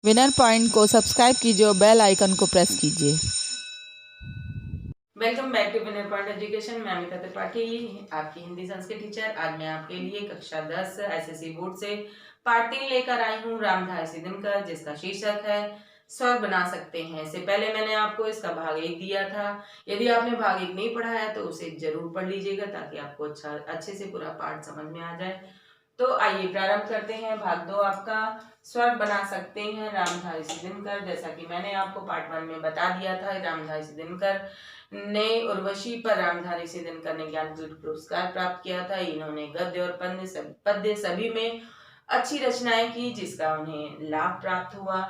Winner point को subscribe कीजिए और बेल आइकन को प्रेस कीजिए। Welcome back to Winner Point Education. मैं अमिता त्रिपाठी, आपकी हिंदी संस्कृत टीचर। आज मैं आपके लिए कक्षा 10 एसएससी बोर्ड से पार्ट 3 लेकर आई हूँ, रामधारी सिद्धिनकर, जिसका शीर्षक है स्वर बना सकते हैं। इससे पहले मैंने आपको इसका भाग 1 दिया था। यदि आपने भाग 1 नहीं पढ़ा है तो उसे जरूर पढ़ लीजिएगा ताकि आपको अच्छे से पूरा पाठ समझ में आ जाए। तो आइए प्रारंभ करते हैं। भाग 2 आपका स्वर बना सकते हैं रामधारी सिद्धिनकर। जैसा कि मैंने आपको पार्ट 1 में बता दिया था, रामधारी सिद्धिनकर ने उर्वशी पर रामधारी सिद्धिनकर ने ज्ञानपीठ पुरस्कार प्राप्त किया था। इन्होंने गद्य और पद्य सभी में अच्छी रचनाएं की, जिसका उन्हें लाभ प्राप्त हुआ।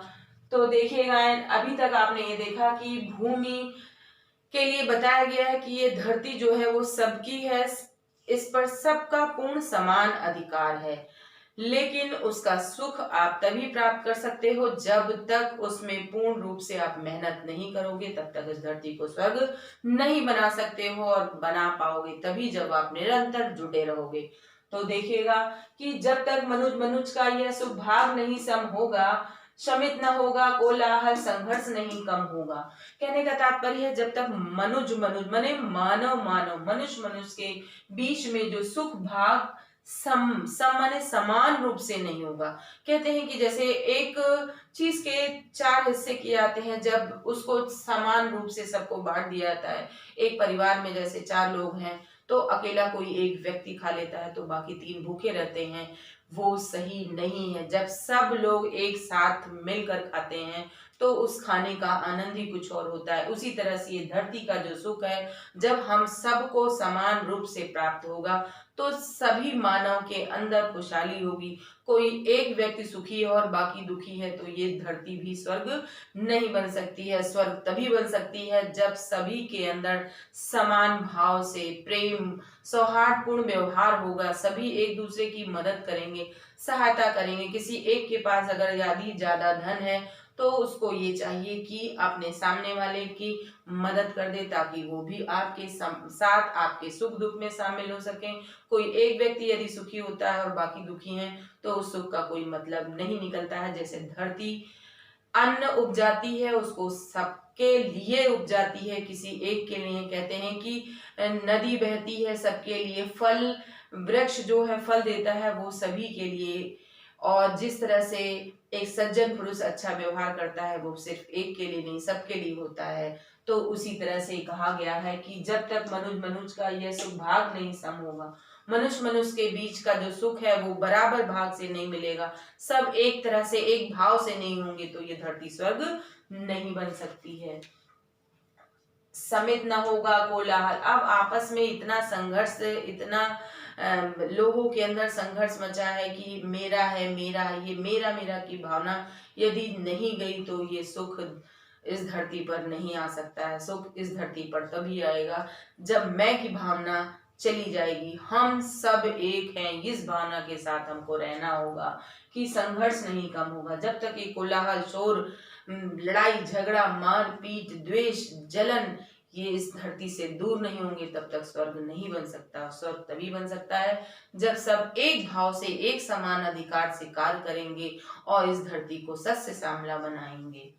तो देखिएगा, अभी तक आपने ये देखा कि भूमि के लिए बताया गया है कि ये धरती जो है वो सबकी है, इस पर सबका पूर्ण समान अधिकार है, लेकिन उसका सुख आप तभी प्राप्त कर सकते हो जब तक उसमें पूर्ण रूप से आप मेहनत नहीं करोगे। तब तक इस धरती को स्वर्ग नहीं बना सकते हो, और बना पाओगे तभी जब आप निरंतर जुटे रहोगे। तो देखिएगा कि जब तक मनुज का यह सुभाग नहीं सम होगा, शमित न होगा, कोलाहल संघर्ष नहीं कम होगा। कहने का तात्पर्य है, जब तक मनुज माने मानव मनुष्य के बीच में जो सुख भाग सम माने समान रूप से नहीं होगा। कहते हैं कि जैसे एक चीज के 4 हिस्से किए जाते हैं, जब उसको समान रूप से सबको बांट दिया जाता है। एक परिवार में जैसे 4 लोग हैं तो अकेला कोई एक व्यक्ति खा लेता है तो बाकी 3 भूखे रहते हैं, वो सही नहीं है। जब सब लोग एक साथ मिलकर खाते हैं तो उस खाने का आनंद ही कुछ और होता है। उसी तरह से ये धरती का जो सुख है, जब हम सबको समान रूप से प्राप्त होगा तो सभी मानव के अंदर खुशहाली होगी। कोई एक व्यक्ति सुखी है और बाकी दुखी है तो ये धरती भी स्वर्ग नहीं बन सकती है। स्वर्ग तभी बन सकती है जब सभी के अंदर समान भाव से प्रेम सौहार्दपूर्ण व्यवहार होगा। सभी एक दूसरे की मदद करेंगे, सहायता करेंगे। किसी एक के पास अगर ज्यादा धन है तो उसको ये चाहिए कि अपने सामने वाले की मदद कर दे ताकि वो भी आपके साथ आपके सुख दुख में शामिल हो सके। कोई एक व्यक्ति यदि सुखी होता है और बाकी दुखी हैं तो उस सुख का कोई मतलब नहीं निकलता है। जैसे धरती अन्न उपजाती है, उसको सबके लिए उपजाती है, किसी एक के लिए। कहते हैं कि नदी बहती है सबके लिए, फल वृक्ष जो है फल देता है वो सभी के लिए। और जिस तरह से एक सज्जन पुरुष अच्छा व्यवहार करता है वो सिर्फ एक के लिए नहीं सबके लिए होता है। तो उसी तरह से कहा गया है कि जब तक मनुज का यह सुख भाग नहीं सम होगा, मनुष्य के बीच का जो सुख है वो बराबर भाग से नहीं मिलेगा, सब एक तरह से एक भाव से नहीं होंगे, तो ये धरती स्वर्ग नहीं बन सकती है। समित न होगा कोलाहल। अब आपस में इतना संघर्ष, इतना लोगों के अंदर संघर्ष मचा है कि मेरा है मेरा है, ये मेरा मेरा की भावना यदि नहीं गई तो ये सुख इस धरती पर नहीं आ सकता है। सुख इस धरती पर तभी आएगा जब मैं की भावना चली जाएगी। हम सब एक हैं, इस भावना के साथ हमको रहना होगा कि संघर्ष नहीं कम होगा। जब तक ये कोलाहल, शोर, लड़ाई झगड़ा, मार पीट, द्वेष, जलन ये इस धरती से दूर नहीं होंगे तब तक स्वर्ग नहीं बन सकता। स्वर्ग तभी बन सकता है जब सब एक भाव से एक समान अधिकार से कार्य करेंगे और इस धरती को सस्य श्यामला बनाएंगे।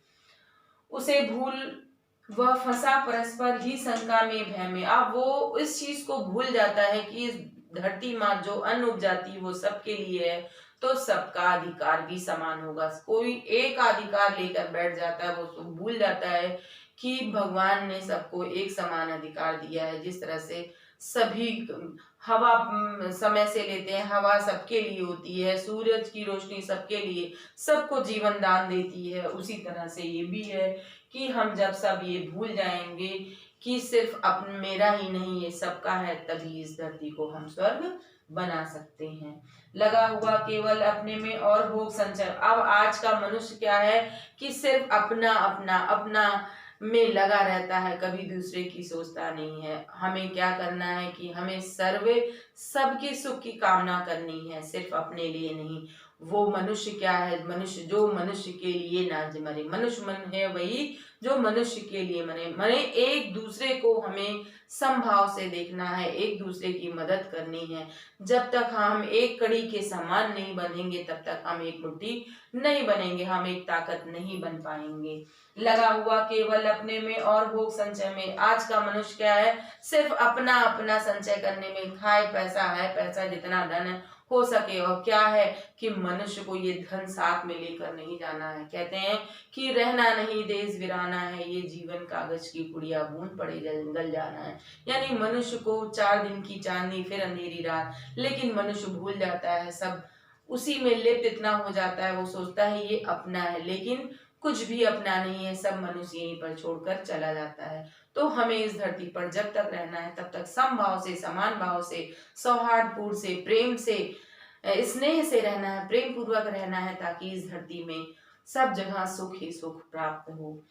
उसे भूल वह फंसा परस्पर ही शंका में भय में। अब वो इस चीज को भूल जाता है कि इस धरती माँ जो अन्न उपजाती वो सबके लिए है, तो सबका अधिकार भी समान होगा। कोई एक अधिकार लेकर बैठ जाता है, वो भूल जाता है कि भगवान ने सबको एक समान अधिकार दिया है। जिस तरह से सभी हवा समय से लेते हैं, हवा सबके लिए होती है, सूरज की रोशनी सबके लिए, सबको जीवन दान देती है, उसी तरह से ये भी है कि हम जब सब ये भूल जाएंगे कि सिर्फ मेरा ही नहीं ये सबका है, तभी इस धरती को हम स्वर्ग बना सकते हैं। लगा हुआ केवल अपने में और भोग संचय। अब आज का मनुष्य क्या है कि सिर्फ अपना अपना अपना में लगा रहता है, कभी दूसरे की सोचता नहीं है। हमें क्या करना है कि हमें सबके सुख की कामना करनी है, सिर्फ अपने लिए नहीं। वो मनुष्य क्या है, मनुष्य जो मनुष्य के लिए ना मरे, मनुष्य मन है वही जो मनुष्य के लिए मरे। एक दूसरे को हमें समभाव से देखना है, एक दूसरे की मदद करनी है। जब तक हम एक कड़ी के समान नहीं बनेंगे तब तक हम एक मुट्ठी नहीं बनेंगे, हम एक ताकत नहीं बन पाएंगे। लगा हुआ केवल अपने में और भोग संचय में। आज का मनुष्य क्या है, सिर्फ अपना अपना संचय करने में, खाए पैसा है, पैसा जितना धन है हो सके। और क्या है कि मनुष्य को ये धन साथ में लेकर नहीं जाना है। कहते हैं कि रहना नहीं देश वीराना है, ये जीवन कागज की पुड़िया बूंद पड़े जंगल जाना है। यानी मनुष्य को 4 दिन की चांदनी फिर अंधेरी रात, लेकिन मनुष्य भूल जाता है, सब उसी में लिप्त इतना हो जाता है, वो सोचता है ये अपना है, लेकिन कुछ भी अपना नहीं है, सब मनुष्य यहीं पर छोड़कर चला जाता है। तो हमें इस धरती पर जब तक रहना है तब तक समभाव से, समान भाव से, सौहार्दपूर्ण से, प्रेम से, स्नेह से रहना है, प्रेम पूर्वक रहना है, ताकि इस धरती में सब जगह सुख ही सुख प्राप्त हो।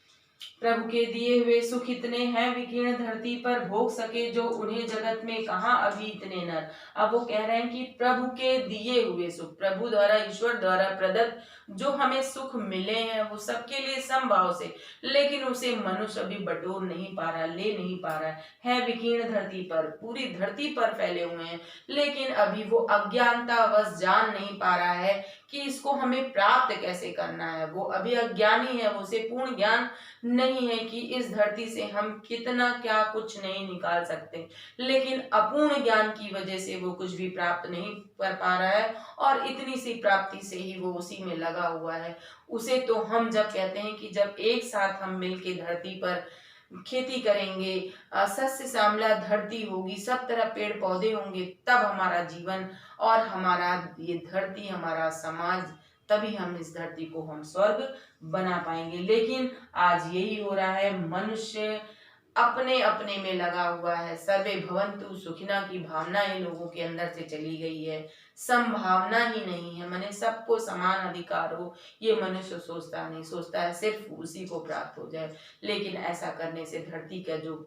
प्रभु के दिए हुए सुख इतने हैं विकीर्ण धरती पर, भोग सके जो उन्हें जगत में कहाँ अभी इतने नर। अब वो कह रहे हैं कि प्रभु के दिए हुए सुख, प्रभु द्वारा, ईश्वर द्वारा प्रदत्त जो हमें सुख मिले हैं वो सबके लिए समभाव से, लेकिन उसे मनुष्य अभी बटोर नहीं पा रहा, ले नहीं पा रहा है विकीर्ण धरती पर, पूरी धरती पर फैले हुए हैं, लेकिन अभी वो अज्ञानतावश जान नहीं पा रहा है कि इसको हमें प्राप्त कैसे करना है। वो अभी अज्ञानी है, वो उसे पूर्ण ज्ञान नहीं है कि इस धरती से हम कितना क्या कुछ नहीं निकाल सकते, लेकिन अपूर्ण ज्ञान की वजह से वो कुछ भी प्राप्त नहीं कर पा रहा है, और इतनी सी प्राप्ति से ही वो उसी में लगा हुआ है। उसे तो हम जब कहते हैं कि जब एक साथ हम मिलके धरती पर खेती करेंगे, सस्य श्यामला धरती होगी, सब तरह पेड़ पौधे होंगे, तब हमारा जीवन और हमारा ये धरती, हमारा समाज, तभी हम इस धरती को हम स्वर्ग बना पाएंगे। लेकिन आज यही हो रहा है, मनुष्य अपने अपने में लगा हुआ है। सर्वे भवन्तु सुखिना की भावना इन लोगों के अंदर से चली गई है, संभावना ही नहीं है, माने सबको समान अधिकार हो, ये मनुष्य सोचता नहीं, सोचता है सिर्फ उसी को प्राप्त हो जाए। लेकिन ऐसा करने से धरती का जो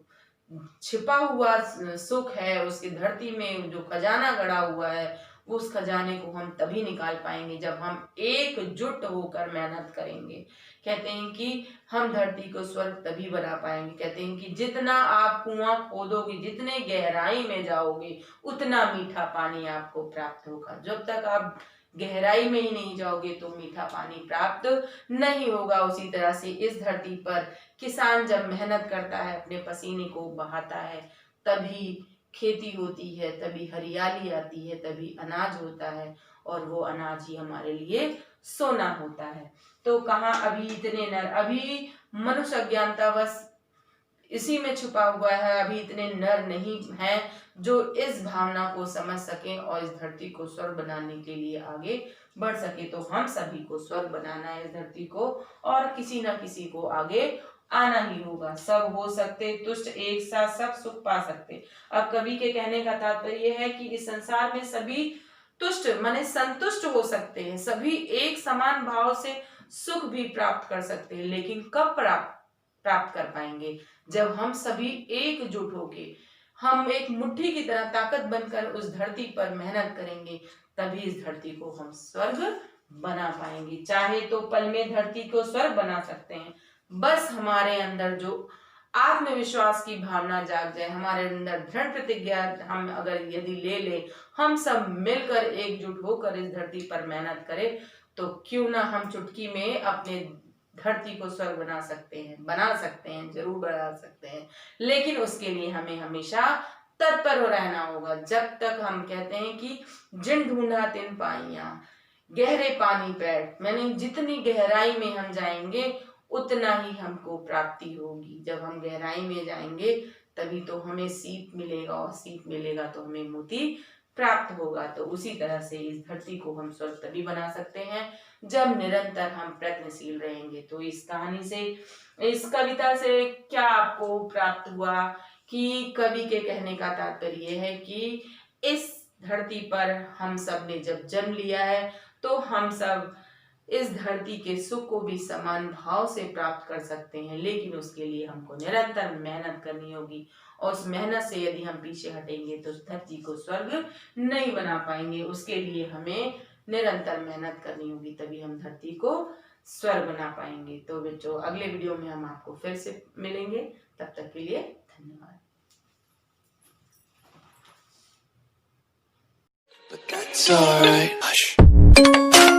छिपा हुआ सुख है, उसकी धरती में जो खजाना गड़ा हुआ है, उस खजाने को हम तभी निकाल पाएंगे जब हम एकजुट होकर मेहनत करेंगे। कहते हैं कि हम धरती को स्वर्ग तभी बना पाएंगे। कहते हैं कि जितना आप कुआं खोदोगे, जितने गहराई में जाओगे, उतना मीठा पानी आपको प्राप्त होगा। जब तक आप गहराई में ही नहीं जाओगे तो मीठा पानी प्राप्त नहीं होगा। उसी तरह से इस धरती पर किसान जब मेहनत करता है, अपने पसीने को बहाता है, तभी खेती होती है, तभी हरियाली आती है, तभी अनाज होता है, और वो अनाज ही हमारे लिए सोना होता है। तो कहाँ अभी इतने नर, अभी मनुष्य अज्ञानतावश इसी में छुपा हुआ है, अभी इतने नर नहीं हैं जो इस भावना को समझ सकें और इस धरती को स्वर्ग बनाने के लिए आगे बढ़ सके। तो हम सभी को स्वर्ग बनाना है इस धरती को, और किसी न किसी को आगे आना ही होगा। सब हो सकते तुष्ट, एक साथ सब सुख पा सकते। अब कवि के कहने का तात्पर्य है कि इस संसार में सभी तुष्ट माने संतुष्ट हो सकते हैं, सभी एक समान भाव से सुख भी प्राप्त कर सकते हैं, लेकिन कब प्राप्त कर पाएंगे? जब हम सभी एकजुट होके, हम एक मुट्ठी की तरह ताकत बनकर उस धरती पर मेहनत करेंगे, तभी इस धरती को हम स्वर्ग बना पाएंगे। चाहे तो पल में धरती को स्वर्ग बना सकते हैं, बस हमारे अंदर जो आत्मविश्वास की भावना जाग जाए, हमारे अंदर दृढ़ प्रतिज्ञा हम अगर यदि ले ले, हम सब मिलकर एकजुट होकर इस धरती पर मेहनत करें, तो क्यों ना हम चुटकी में अपने धरती को स्वर्ग बना सकते हैं, जरूर बना सकते हैं। लेकिन उसके लिए हमें हमेशा तत्पर हो रहना होगा। जब तक हम कहते हैं कि जिन ढूंढा तिन पाइया, गहरे पानी पैठ, मैंने जितनी गहराई में हम जाएंगे उतना ही हमको प्राप्ति होगी। जब हम गहराई में जाएंगे तभी तो हमें सीप मिलेगा, और सीप मिलेगा तो हमें मोती प्राप्त होगा। तो उसी तरह से इस धरती को हम स्वर्ग तभी बना सकते हैं जब निरंतर हम प्रयत्नशील रहेंगे। तो इस कहानी से, इस कविता से क्या आपको प्राप्त हुआ कि कवि के कहने का तात्पर्य है कि इस धरती पर हम सब ने जब जन्म लिया है तो हम सब इस धरती के सुख को भी समान भाव से प्राप्त कर सकते हैं, लेकिन उसके लिए हमको निरंतर मेहनत करनी होगी, और उस मेहनत से यदि हम पीछे हटेंगे तो उस धरती को स्वर्ग नहीं बना पाएंगे। उसके लिए हमें निरंतर मेहनत करनी होगी, तभी हम धरती को स्वर्ग बना पाएंगे। तो बच्चों अगले वीडियो में हम आपको फिर से मिलेंगे, तब तक के लिए धन्यवाद। But that's alright. Hush.